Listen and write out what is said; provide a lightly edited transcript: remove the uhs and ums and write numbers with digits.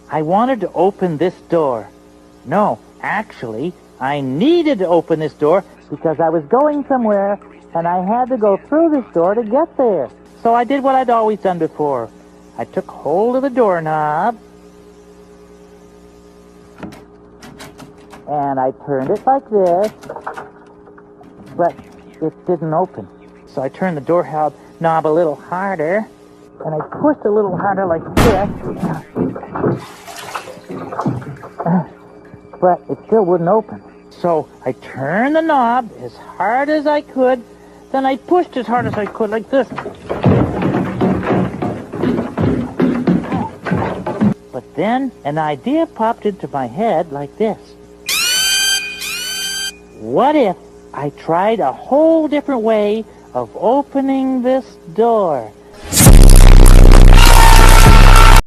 I wanted to open this door. No, actually, I needed to open this door because I was going somewhere and I had to go through this door to get there. So I did what I'd always done before. I took hold of the doorknob and I turned it like this, but it didn't open. So I turned the doorknob a little harder and I pushed a little harder like this, but it still wouldn't open. So I turned the knob as hard as I could, then I pushed as hard as I could like this. But then an idea popped into my head like this. What if I tried a whole different way of opening this door?